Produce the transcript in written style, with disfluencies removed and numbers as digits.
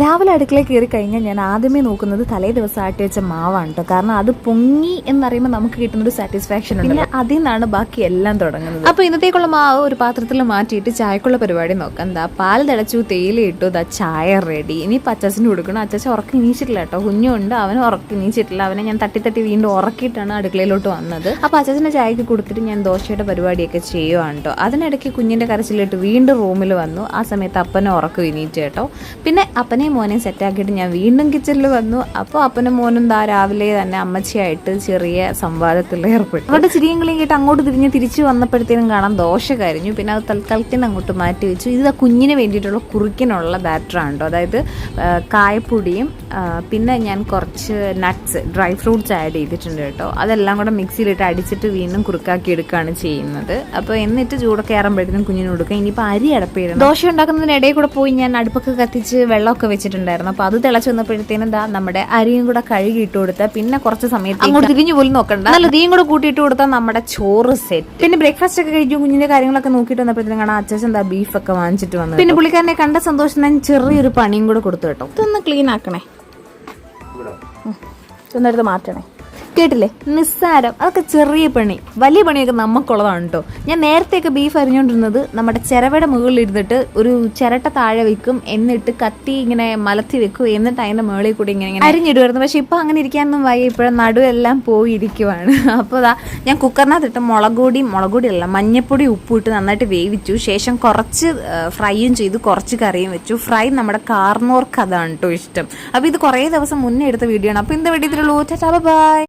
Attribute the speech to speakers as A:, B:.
A: രാവിലെ അടുക്കളയിൽ കയറി കഴിഞ്ഞാൽ ഞാൻ ആദ്യമേ നോക്കുന്നത് തലേ ദിവസം ആട്ടി വെച്ച മാവാണ് കേട്ടോ. കാരണം അത് പൊങ്ങി എന്നറിയുമ്പോൾ നമുക്ക് കിട്ടുന്നൊരു സാറ്റിസ്ഫാക്ഷൻ ഉണ്ട്. പിന്നെ അതിൽ നിന്നാണ് ബാക്കി എല്ലാം തുടങ്ങുന്നത്. അപ്പോൾ ഇന്നത്തേക്കുള്ള മാവ് ഒരു പാത്രത്തിൽ മാറ്റിയിട്ട് ചായക്കുള്ള പരിപാടി നോക്കാം. എന്താ പാൽ തിളച്ചു, തേയില ഇട്ടു, ഇതാ ചായ റെഡി. ഇനി അച്ചാച്ചന് കൊടുക്കണം. അച്ചാച്ച ഉറക്കം എണീച്ചിട്ടില്ല കേട്ടോ. കുഞ്ഞുണ്ട്, അവന് ഉറക്കം എണീച്ചിട്ടില്ല. അവനെ ഞാൻ തട്ടി വീണ്ടും ഉറക്കിയിട്ടാണ് അടുക്കളയിലോട്ട് വന്നത്. അപ്പോൾ അച്ചാച്ചൻ്റെ ചായക്ക് കൊടുത്തിട്ട് ഞാൻ ദോശയുടെ പരിപാടിയൊക്കെ ചെയ്യുവാണ് കേട്ടോ. അതിനിടയ്ക്ക് കുഞ്ഞിൻ്റെ കരച്ചിലിട്ട് വീണ്ടും റൂമിൽ വന്നു. ആ സമയത്ത് അപ്പനെ ഉറക്കം എണീറ്റ് കേട്ടോ. പിന്നെ അപ്പനെ മോനെ സെറ്റാക്കിയിട്ട് ഞാൻ വീണ്ടും കിച്ചണിൽ വന്നു. അപ്പോൾ അപ്പനും മോനും രാവിലെ തന്നെ അമ്മച്ചിയായിട്ട് ചെറിയ സംവാദത്തിൽ ഏർപ്പെട്ടു. അവരുടെ ചിരിയും കളിയും കേട്ട് അങ്ങോട്ട് തിരിച്ചു വന്നപ്പോഴത്തേനും കാണാം ദോശ കരിഞ്ഞു. പിന്നെ അത് തൽക്കാലത്തിന് അങ്ങോട്ട് മാറ്റി വെച്ചു. ഇത് കുഞ്ഞിന് വേണ്ടിയിട്ടുള്ള കുറുക്കിനുള്ള ബാറ്ററാണ് കേട്ടോ. അതായത് കായപ്പൊടിയും പിന്നെ ഞാൻ കുറച്ച് നട്ട്സ്, ഡ്രൈ ഫ്രൂട്ട്സ് ആഡ് ചെയ്തിട്ടുണ്ട് കേട്ടോ. അതെല്ലാം കൂടെ മിക്സിയിലിട്ട് അടിച്ചിട്ട് വീണ്ടും കുറുക്കാക്കി എടുക്കുകയാണ് ചെയ്യുന്നത്. അപ്പോൾ എന്നിട്ട് ചൂടൊക്കെ കയറുമ്പോഴത്തേനും കുഞ്ഞിന് കൊടുക്കുക. ഇനിയിപ്പോൾ അരി അടപ്പിടണം. ദോശ ഉണ്ടാക്കുന്നതിനിടയിൽ കൂടെ പോയി ഞാൻ അടുപ്പൊക്കെ കത്തിച്ച് വെള്ളമൊക്കെ വെച്ചിട്ടുണ്ടായിരുന്നു. അപ്പോൾ അത് തിളച്ച് വന്നപ്പോഴത്തേനും നമ്മുടെ അരിയും കൂടെ കഴുകി ഇട്ട് കൊടുത്താൽ പിന്നെ കുറച്ച് സമയത്ത് അങ്ങോട്ട് തിരിഞ്ഞു പോലും നോക്കണ്ട, നല്ല തീയും കൂടെ കൂട്ടിയിട്ട് കൊടുത്താൽ നമ്മുടെ ചോറ് സെറ്റ്. പിന്നെ ബ്രേക്ക്ഫാസ്റ്റ് ഒക്കെ കഴിച്ചു കുഞ്ഞിന്റെ കാര്യങ്ങളൊക്കെ നോക്കിയിട്ട് വന്നപ്പോഴത്തേനും കാണാൻ അച്ഛൻ ബീഫൊക്കെ വാങ്ങിച്ചിട്ട് വന്നു. പിന്നെ പുള്ളിക്കാരനെ കണ്ട സന്തോഷം ഞാൻ ചെറിയൊരു പണിയും കൂടെ കൊടുത്തു കേട്ടോ. ഇതൊന്ന് ക്ലീൻ ആക്കണേ, ഇതൊന്നെടുത്ത് മാറ്റണേ. കേട്ടില്ലേ, നിസ്സാരം. അതൊക്കെ ചെറിയ പണി. വലിയ പണിയൊക്കെ നമുക്കുള്ളതാണ് കേട്ടോ. ഞാൻ നേരത്തെയൊക്കെ ബീഫ് അരിഞ്ഞുകൊണ്ടിരുന്നത് നമ്മുടെ ചിരവയുടെ മുകളിൽ ഇരുന്നിട്ട് ഒരു ചിരട്ട താഴെ വെക്കും, എന്നിട്ട് കത്തി ഇങ്ങനെ മലത്തി വെക്കും, എന്നിട്ട് അതിൻ്റെ മുകളിൽ കൂടി ഇങ്ങനെ അരിഞ്ഞിടുമായിരുന്നു. പക്ഷെ ഇപ്പം അങ്ങനെ ഇരിക്കാനൊന്നും വയ്യ. ഇപ്പോഴും നടുവെല്ലാം പോയിരിക്കുവാണ്. അപ്പോൾ ഞാൻ കുക്കറിനകത്തിട്ട് മുളകുപൊടിയല്ല മഞ്ഞപ്പൊടി ഉപ്പിട്ട് നന്നായിട്ട് വേവിച്ചു. ശേഷം കുറച്ച് ഫ്രൈയും ചെയ്തു, കുറച്ച് കറിയും വെച്ചു. ഫ്രൈ നമ്മുടെ കാർന്നോർക്ക് അതാണ് കേട്ടോ ഇഷ്ടം. അപ്പോൾ ഇത് കുറേ ദിവസം മുന്നേ എടുത്ത വീഡിയോ ആണ്. അപ്പോൾ ഇന്ന് വീഡിയോ ഇതിലുള്ളൂ. Tata bye.